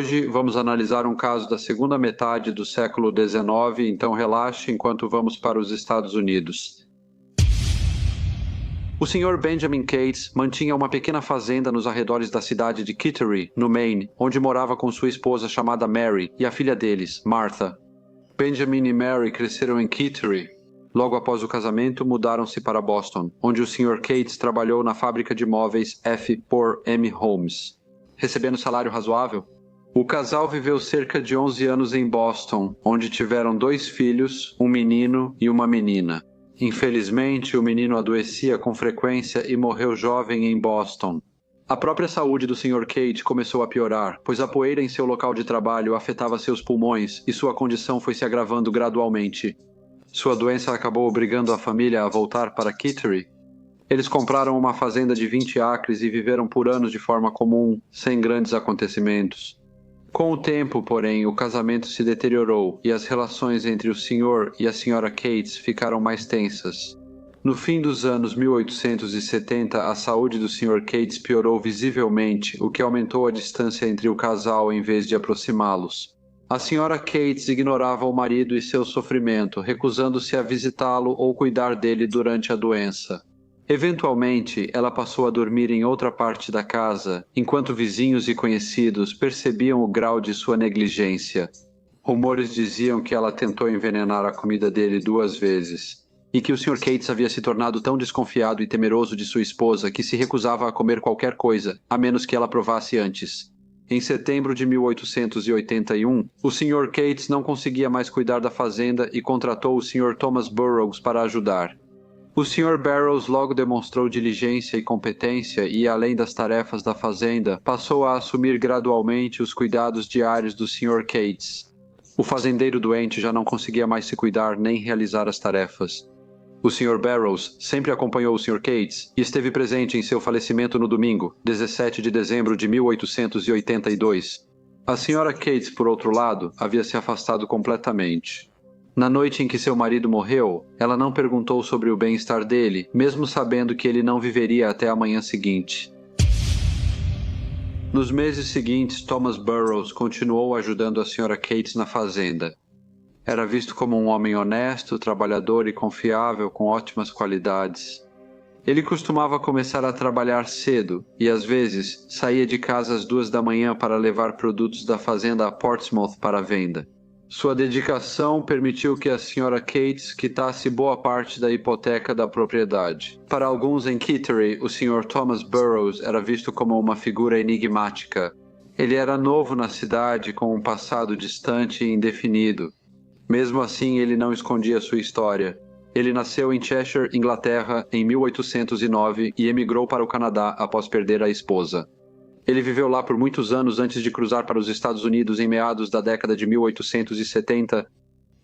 Hoje vamos analisar um caso da segunda metade do século XIX, então relaxe enquanto vamos para os Estados Unidos. O Sr. Benjamin Cates mantinha uma pequena fazenda nos arredores da cidade de Kittery, no Maine, onde morava com sua esposa chamada Mary e a filha deles, Martha. Benjamin e Mary cresceram em Kittery. Logo após o casamento, mudaram-se para Boston, onde o Sr. Cates trabalhou na fábrica de móveis F. por M. Holmes. Recebendo salário razoável? O casal viveu cerca de 11 anos em Boston, onde tiveram 2 filhos, um menino e uma menina. Infelizmente, o menino adoecia com frequência e morreu jovem em Boston. A própria saúde do Sr. Cate começou a piorar, pois a poeira em seu local de trabalho afetava seus pulmões e sua condição foi se agravando gradualmente. Sua doença acabou obrigando a família a voltar para Kittery. Eles compraram uma fazenda de 20 acres e viveram por anos de forma comum, sem grandes acontecimentos. Com o tempo, porém, o casamento se deteriorou e as relações entre o Sr. e a Sra. Cates ficaram mais tensas. No fim dos anos 1870, a saúde do Sr. Cates piorou visivelmente, o que aumentou a distância entre o casal em vez de aproximá-los. A Sra. Cates ignorava o marido e seu sofrimento, recusando-se a visitá-lo ou cuidar dele durante a doença. Eventualmente, ela passou a dormir em outra parte da casa, enquanto vizinhos e conhecidos percebiam o grau de sua negligência. Rumores diziam que ela tentou envenenar a comida dele 2 vezes, e que o Sr. Cates havia se tornado tão desconfiado e temeroso de sua esposa que se recusava a comer qualquer coisa, a menos que ela provasse antes. Em setembro de 1881, o Sr. Cates não conseguia mais cuidar da fazenda e contratou o Sr. Thomas Burroughs para ajudar. O Sr. Burroughs logo demonstrou diligência e competência e, além das tarefas da fazenda, passou a assumir gradualmente os cuidados diários do Sr. Cates. O fazendeiro doente já não conseguia mais se cuidar nem realizar as tarefas. O Sr. Burroughs sempre acompanhou o Sr. Cates e esteve presente em seu falecimento no domingo, 17 de dezembro de 1882. A Sra. Cates, por outro lado, havia se afastado completamente. Na noite em que seu marido morreu, ela não perguntou sobre o bem-estar dele, mesmo sabendo que ele não viveria até a manhã seguinte. Nos meses seguintes, Thomas Burroughs continuou ajudando a Sra. Cates na fazenda. Era visto como um homem honesto, trabalhador e confiável, com ótimas qualidades. Ele costumava começar a trabalhar cedo e, às vezes, saía de casa às 2 da manhã para levar produtos da fazenda a Portsmouth para venda. Sua dedicação permitiu que a Sra. Cates quitasse boa parte da hipoteca da propriedade. Para alguns em Kittery, o Sr. Thomas Burroughs era visto como uma figura enigmática. Ele era novo na cidade, com um passado distante e indefinido. Mesmo assim, ele não escondia sua história. Ele nasceu em Cheshire, Inglaterra, em 1809 e emigrou para o Canadá após perder a esposa. Ele viveu lá por muitos anos antes de cruzar para os Estados Unidos em meados da década de 1870.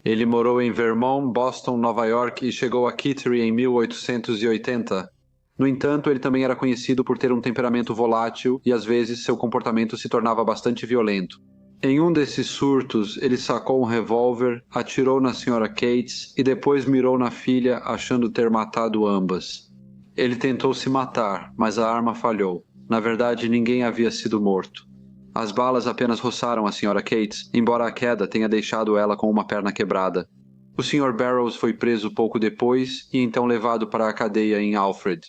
Ele morou em Vermont, Boston, Nova York e chegou a Kittery em 1880. No entanto, ele também era conhecido por ter um temperamento volátil e às vezes seu comportamento se tornava bastante violento. Em um desses surtos, ele sacou um revólver, atirou na Sra. Cates e depois mirou na filha, achando ter matado ambas. Ele tentou se matar, mas a arma falhou. Na verdade, ninguém havia sido morto. As balas apenas roçaram a Sra. Cates, embora a queda tenha deixado ela com uma perna quebrada. O Sr. Burroughs foi preso pouco depois e então levado para a cadeia em Alfred.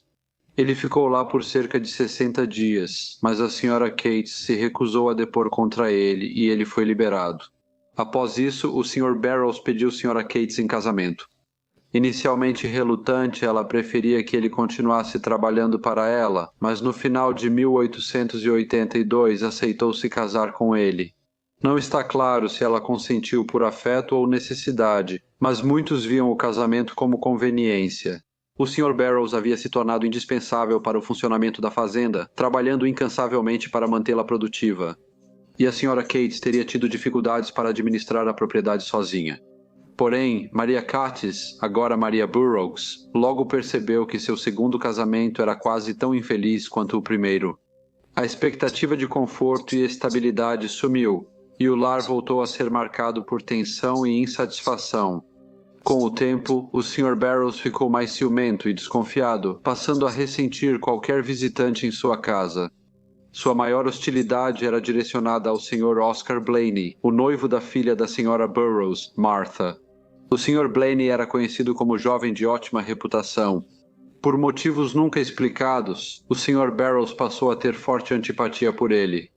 Ele ficou lá por cerca de 60 dias, mas a Sra. Cates se recusou a depor contra ele e ele foi liberado. Após isso, o Sr. Burroughs pediu Sra. Cates em casamento. Inicialmente relutante, ela preferia que ele continuasse trabalhando para ela, mas no final de 1882 aceitou se casar com ele. Não está claro se ela consentiu por afeto ou necessidade, mas muitos viam o casamento como conveniência. O Sr. Burroughs havia se tornado indispensável para o funcionamento da fazenda, trabalhando incansavelmente para mantê-la produtiva. E a Sra. Cates teria tido dificuldades para administrar a propriedade sozinha. Porém, Maria Cates, agora Maria Burroughs, logo percebeu que seu segundo casamento era quase tão infeliz quanto o primeiro. A expectativa de conforto e estabilidade sumiu, e o lar voltou a ser marcado por tensão e insatisfação. Com o tempo, o Sr. Burroughs ficou mais ciumento e desconfiado, passando a ressentir qualquer visitante em sua casa. Sua maior hostilidade era direcionada ao Sr. Oscar Blaney, o noivo da filha da Sra. Burroughs, Martha. O Sr. Blaney era conhecido como jovem de ótima reputação. Por motivos nunca explicados, o Sr. Burroughs passou a ter forte antipatia por ele.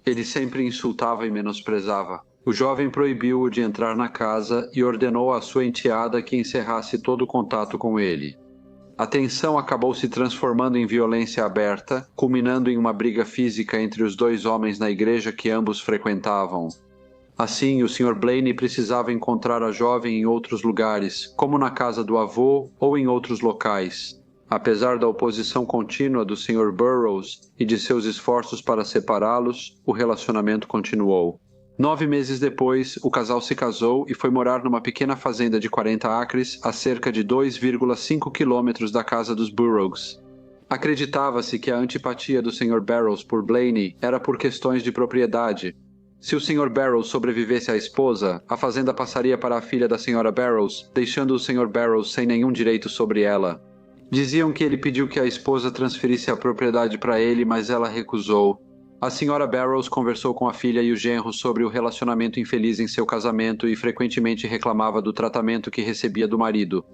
Ele sempre insultava e menosprezava. O jovem proibiu-o de entrar na casa e ordenou à sua enteada que encerrasse todo o contato com ele. A tensão acabou se transformando em violência aberta, culminando em uma briga física entre os dois homens na igreja que ambos frequentavam. Assim, o Sr. Blaney precisava encontrar a jovem em outros lugares, como na casa do avô ou em outros locais. Apesar da oposição contínua do Sr. Burroughs e de seus esforços para separá-los, o relacionamento continuou. 9 meses depois, o casal se casou e foi morar numa pequena fazenda de 40 acres, a cerca de 2,5 quilômetros da casa dos Burroughs. Acreditava-se que a antipatia do Sr. Burroughs por Blaney era por questões de propriedade. Se o Sr. Burroughs sobrevivesse à esposa, a fazenda passaria para a filha da Sra. Burroughs, deixando o Sr. Burroughs sem nenhum direito sobre ela. Diziam que ele pediu que a esposa transferisse a propriedade para ele, mas ela recusou. A Sra. Burroughs conversou com a filha e o genro sobre o relacionamento infeliz em seu casamento e frequentemente reclamava do tratamento que recebia do marido.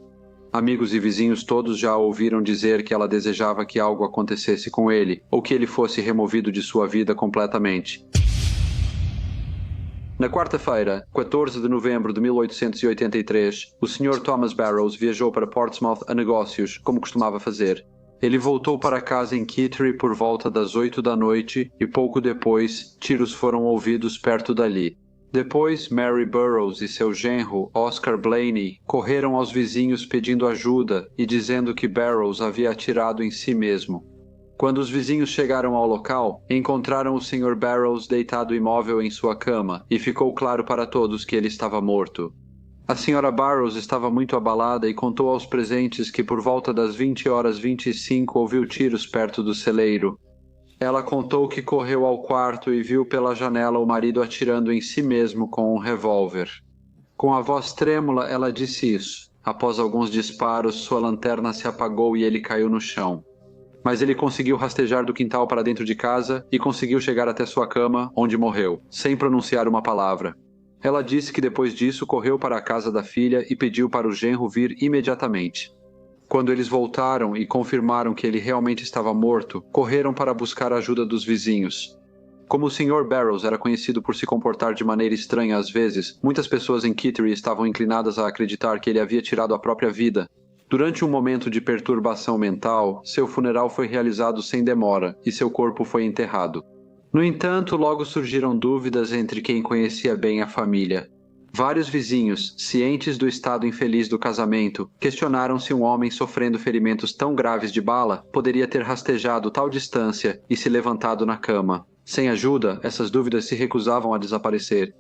Amigos e vizinhos todos já ouviram dizer que ela desejava que algo acontecesse com ele, ou que ele fosse removido de sua vida completamente. Na quarta-feira, 14 de novembro de 1883, o Sr. Thomas Burroughs viajou para Portsmouth a negócios, como costumava fazer. Ele voltou para casa em Kittery por volta das 8 da noite e pouco depois, tiros foram ouvidos perto dali. Depois, Mary Burroughs e seu genro, Oscar Blaney, correram aos vizinhos pedindo ajuda e dizendo que Burroughs havia atirado em si mesmo. Quando os vizinhos chegaram ao local, encontraram o Sr. Burroughs deitado imóvel em sua cama e ficou claro para todos que ele estava morto. A Sra. Burroughs estava muito abalada e contou aos presentes que por volta das 20h25 ouviu tiros perto do celeiro. Ela contou que correu ao quarto e viu pela janela o marido atirando em si mesmo com um revólver. Com a voz trêmula, ela disse isso. Após alguns disparos, sua lanterna se apagou e ele caiu no chão. Mas ele conseguiu rastejar do quintal para dentro de casa e conseguiu chegar até sua cama, onde morreu, sem pronunciar uma palavra. Ela disse que depois disso correu para a casa da filha e pediu para o genro vir imediatamente. Quando eles voltaram e confirmaram que ele realmente estava morto, correram para buscar a ajuda dos vizinhos. Como o Sr. Burroughs era conhecido por se comportar de maneira estranha às vezes, muitas pessoas em Kittery estavam inclinadas a acreditar que ele havia tirado a própria vida. Durante um momento de perturbação mental, seu funeral foi realizado sem demora e seu corpo foi enterrado. No entanto, logo surgiram dúvidas entre quem conhecia bem a família. Vários vizinhos, cientes do estado infeliz do casamento, questionaram se um homem sofrendo ferimentos tão graves de bala poderia ter rastejado tal distância e se levantado na cama. Sem ajuda, essas dúvidas se recusavam a desaparecer.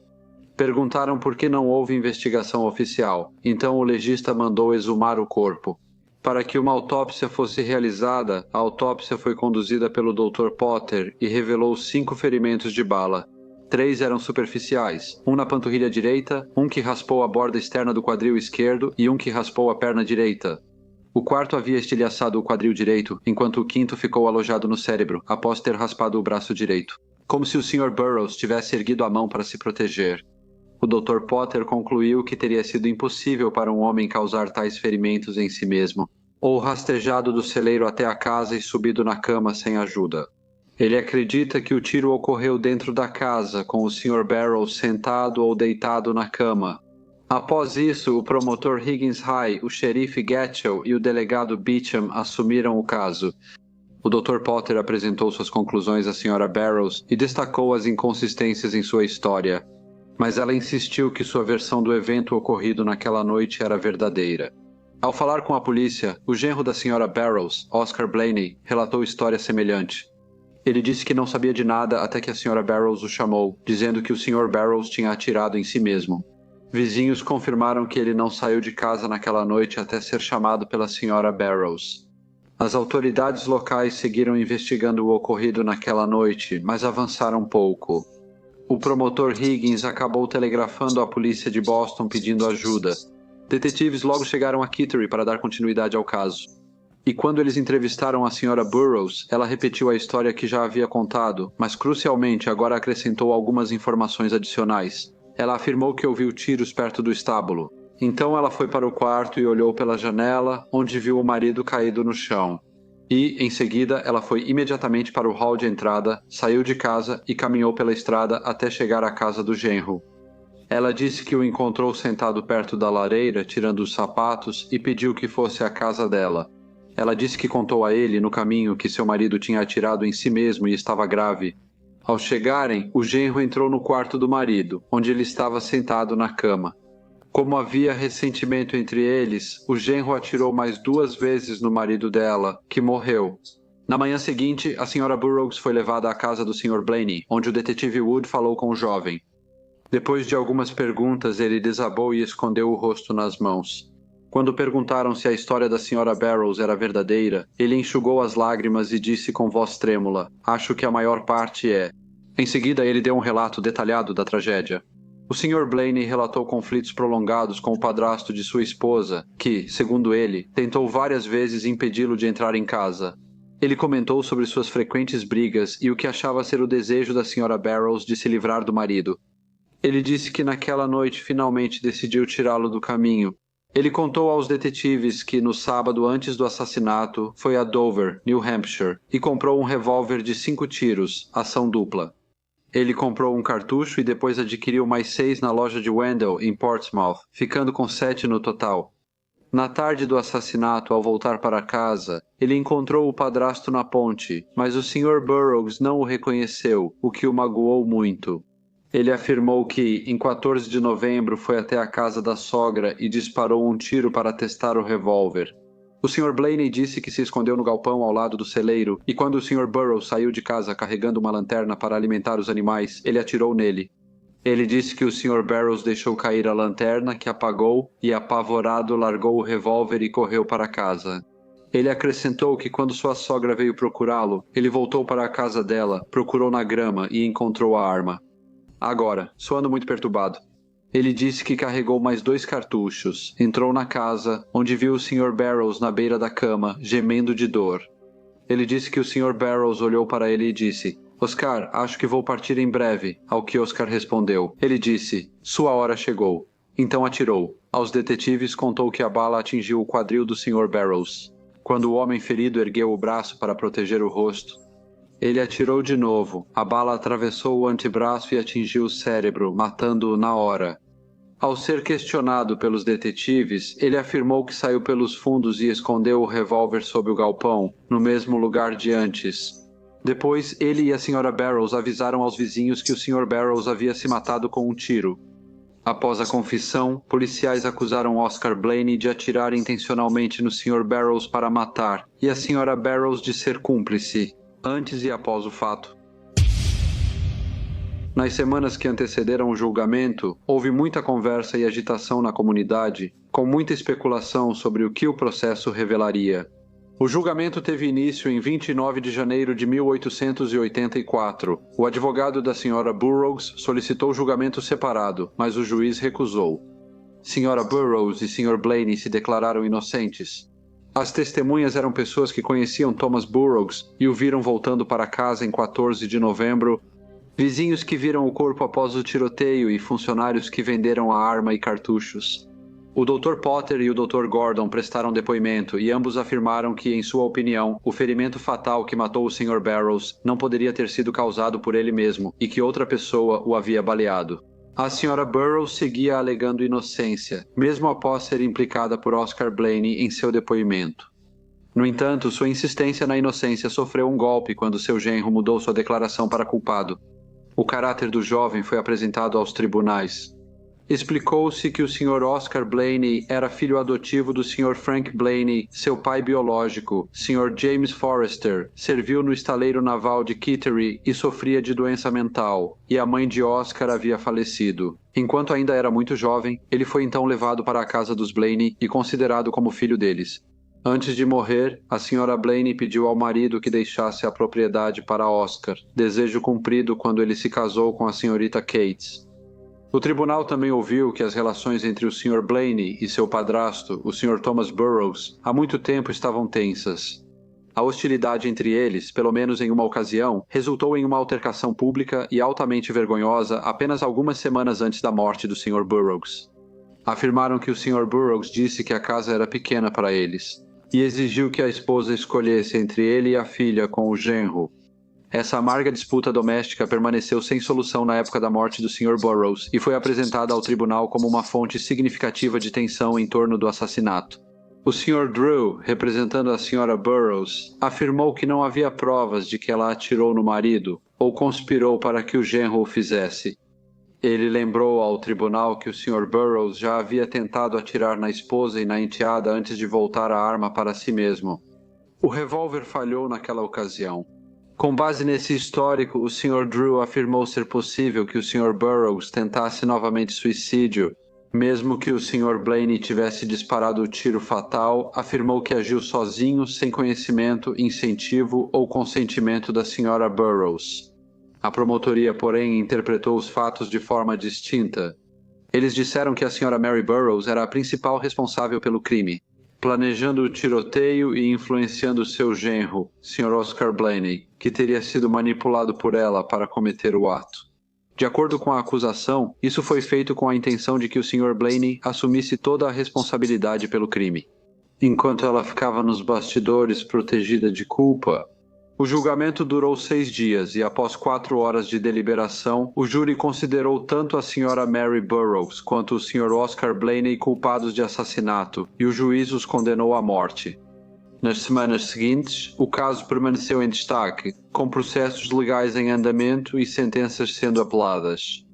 Perguntaram por que não houve investigação oficial, então o legista mandou exumar o corpo. Para que uma autópsia fosse realizada, a autópsia foi conduzida pelo Dr. Potter e revelou 5 ferimentos de bala. 3 eram superficiais, um na panturrilha direita, um que raspou a borda externa do quadril esquerdo e um que raspou a perna direita. O quarto havia estilhaçado o quadril direito, enquanto o quinto ficou alojado no cérebro, após ter raspado o braço direito. Como se o Sr. Burroughs tivesse erguido a mão para se proteger. O Dr. Potter concluiu que teria sido impossível para um homem causar tais ferimentos em si mesmo, ou rastejado do celeiro até a casa e subido na cama sem ajuda. Ele acredita que o tiro ocorreu dentro da casa, com o Sr. Burroughs sentado ou deitado na cama. Após isso, o promotor Higgins High, o xerife Gatchell e o delegado Beecham assumiram o caso. O Dr. Potter apresentou suas conclusões à Sra. Burroughs e destacou as inconsistências em sua história. Mas ela insistiu que sua versão do evento ocorrido naquela noite era verdadeira. Ao falar com a polícia, o genro da Sra. Burroughs, Oscar Blaney, relatou história semelhante. Ele disse que não sabia de nada até que a Sra. Burroughs o chamou, dizendo que o Sr. Burroughs tinha atirado em si mesmo. Vizinhos confirmaram que ele não saiu de casa naquela noite até ser chamado pela Sra. Burroughs. As autoridades locais seguiram investigando o ocorrido naquela noite, mas avançaram pouco. O promotor Higgins acabou telegrafando à polícia de Boston pedindo ajuda. Detetives logo chegaram a Kittery para dar continuidade ao caso. E quando eles entrevistaram a Sra. Burrows, ela repetiu a história que já havia contado, mas crucialmente agora acrescentou algumas informações adicionais. Ela afirmou que ouviu tiros perto do estábulo. Então ela foi para o quarto e olhou pela janela, onde viu o marido caído no chão. E, em seguida, ela foi imediatamente para o hall de entrada, saiu de casa e caminhou pela estrada até chegar à casa do genro. Ela disse que o encontrou sentado perto da lareira, tirando os sapatos, e pediu que fosse à casa dela. Ela disse que contou a ele, no caminho, que seu marido tinha atirado em si mesmo e estava grave. Ao chegarem, o genro entrou no quarto do marido, onde ele estava sentado na cama. Como havia ressentimento entre eles, o genro atirou mais 2 vezes no marido dela, que morreu. Na manhã seguinte, a Sra. Burrows foi levada à casa do Sr. Blaney, onde o detetive Wood falou com o jovem. Depois de algumas perguntas, ele desabou e escondeu o rosto nas mãos. Quando perguntaram se a história da Sra. Burrows era verdadeira, ele enxugou as lágrimas e disse com voz trêmula: "Acho que a maior parte é." Em seguida, ele deu um relato detalhado da tragédia. O Sr. Blaney relatou conflitos prolongados com o padrasto de sua esposa, que, segundo ele, tentou várias vezes impedi-lo de entrar em casa. Ele comentou sobre suas frequentes brigas e o que achava ser o desejo da Sra. Burrows de se livrar do marido. Ele disse que naquela noite finalmente decidiu tirá-lo do caminho. Ele contou aos detetives que, no sábado antes do assassinato, foi a Dover, New Hampshire, e comprou um revólver de 5 tiros, ação dupla. Ele comprou um cartucho e depois adquiriu mais 6 na loja de Wendell, em Portsmouth, ficando com 7 no total. Na tarde do assassinato, ao voltar para casa, ele encontrou o padrasto na ponte, mas o Sr. Burrows não o reconheceu, o que o magoou muito. Ele afirmou que, em 14 de novembro, foi até a casa da sogra e disparou um tiro para testar o revólver. O Sr. Blaney disse que se escondeu no galpão ao lado do celeiro e quando o Sr. Burrows saiu de casa carregando uma lanterna para alimentar os animais, ele atirou nele. Ele disse que o Sr. Burrows deixou cair a lanterna, que apagou, e apavorado largou o revólver e correu para casa. Ele acrescentou que quando sua sogra veio procurá-lo, ele voltou para a casa dela, procurou na grama e encontrou a arma. Agora, soando muito perturbado. Ele disse que carregou mais 2 cartuchos, entrou na casa, onde viu o Sr. Burrows na beira da cama, gemendo de dor. Ele disse que o Sr. Burrows olhou para ele e disse: "Oscar, acho que vou partir em breve", ao que Oscar respondeu. Ele disse: "Sua hora chegou." Então atirou. Aos detetives contou que a bala atingiu o quadril do Sr. Burrows. Quando o homem ferido ergueu o braço para proteger o rosto, ele atirou de novo. A bala atravessou o antebraço e atingiu o cérebro, matando-o na hora. Ao ser questionado pelos detetives, ele afirmou que saiu pelos fundos e escondeu o revólver sob o galpão, no mesmo lugar de antes. Depois, ele e a Sra. Burrows avisaram aos vizinhos que o Sr. Burrows havia se matado com um tiro. Após a confissão, policiais acusaram Oscar Blaney de atirar intencionalmente no Sr. Burrows para matar, e a Sra. Burrows de ser cúmplice, antes e após o fato. Nas semanas que antecederam o julgamento, houve muita conversa e agitação na comunidade, com muita especulação sobre o que o processo revelaria. O julgamento teve início em 29 de janeiro de 1884. O advogado da Sra. Burrows solicitou julgamento separado, mas o juiz recusou. Sra. Burrows e Sr. Blaney se declararam inocentes. As testemunhas eram pessoas que conheciam Thomas Burrows e o viram voltando para casa em 14 de novembro, vizinhos que viram o corpo após o tiroteio e funcionários que venderam a arma e cartuchos. O Dr. Potter e o Dr. Gordon prestaram depoimento e ambos afirmaram que, em sua opinião, o ferimento fatal que matou o Sr. Burrows não poderia ter sido causado por ele mesmo e que outra pessoa o havia baleado. A Sra. Burrows seguia alegando inocência, mesmo após ser implicada por Oscar Blaney em seu depoimento. No entanto, sua insistência na inocência sofreu um golpe quando seu genro mudou sua declaração para culpado. O caráter do jovem foi apresentado aos tribunais. Explicou-se que o Sr. Oscar Blaney era filho adotivo do Sr. Frank Blaney, seu pai biológico. Sr. James Forrester serviu no estaleiro naval de Kittery e sofria de doença mental, e a mãe de Oscar havia falecido. Enquanto ainda era muito jovem, ele foi então levado para a casa dos Blaney e considerado como filho deles. Antes de morrer, a Sra. Blaney pediu ao marido que deixasse a propriedade para Oscar, desejo cumprido quando ele se casou com a Srta. Cates. O tribunal também ouviu que as relações entre o Sr. Blaney e seu padrasto, o Sr. Thomas Burroughs, há muito tempo estavam tensas. A hostilidade entre eles, pelo menos em uma ocasião, resultou em uma altercação pública e altamente vergonhosa apenas algumas semanas antes da morte do Sr. Burroughs. Afirmaram que o Sr. Burroughs disse que a casa era pequena para eles e exigiu que a esposa escolhesse entre ele e a filha com o genro. Essa amarga disputa doméstica permaneceu sem solução na época da morte do Sr. Burroughs e foi apresentada ao tribunal como uma fonte significativa de tensão em torno do assassinato. O Sr. Drew, representando a Sra. Burroughs, afirmou que não havia provas de que ela atirou no marido ou conspirou para que o genro o fizesse. Ele lembrou ao tribunal que o Sr. Burroughs já havia tentado atirar na esposa e na enteada antes de voltar a arma para si mesmo. O revólver falhou naquela ocasião. Com base nesse histórico, o Sr. Drew afirmou ser possível que o Sr. Burroughs tentasse novamente suicídio. Mesmo que o Sr. Blaney tivesse disparado o tiro fatal, afirmou que agiu sozinho, sem conhecimento, incentivo ou consentimento da Sra. Burroughs. A promotoria, porém, interpretou os fatos de forma distinta. Eles disseram que a Sra. Mary Burroughs era a principal responsável pelo crime, planejando o tiroteio e influenciando seu genro, Sr. Oscar Blaney, que teria sido manipulado por ela para cometer o ato. De acordo com a acusação, isso foi feito com a intenção de que o Sr. Blaney assumisse toda a responsabilidade pelo crime. Enquanto ela ficava nos bastidores protegida de culpa, o julgamento durou 6 dias e, após 4 horas de deliberação, o júri considerou tanto a Sra. Mary Burroughs quanto o Sr. Oscar Blaney culpados de assassinato e o juiz os condenou à morte. Nas semanas seguintes, o caso permaneceu em destaque, com processos legais em andamento e sentenças sendo apeladas.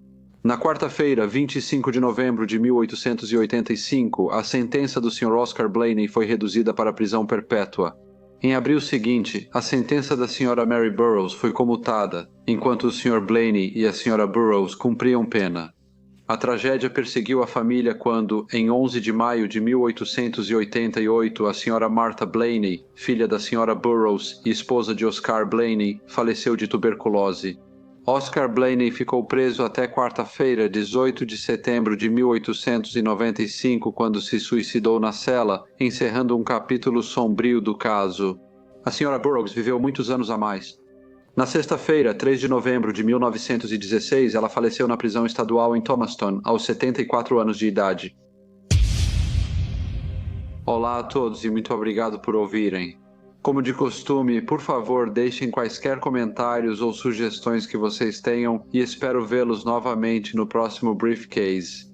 Na quarta-feira, 25 de novembro de 1885, a sentença do Sr. Oscar Blaney foi reduzida para prisão perpétua. Em abril seguinte, a sentença da Sra. Mary Burroughs foi comutada, enquanto o Sr. Blaney e a Sra. Burroughs cumpriam pena. A tragédia perseguiu a família quando, em 11 de maio de 1888, a Sra. Martha Blaney, filha da Sra. Burroughs e esposa de Oscar Blaney, faleceu de tuberculose. Oscar Blaney ficou preso até quarta-feira, 18 de setembro de 1895, quando se suicidou na cela, encerrando um capítulo sombrio do caso. A Sra. Burroughs viveu muitos anos a mais. Na sexta-feira, 3 de novembro de 1916, ela faleceu na prisão estadual em Thomaston, aos 74 anos de idade. Olá a todos e muito obrigado por ouvirem. Como de costume, por favor, deixem quaisquer comentários ou sugestões que vocês tenham e espero vê-los novamente no próximo Briefcase.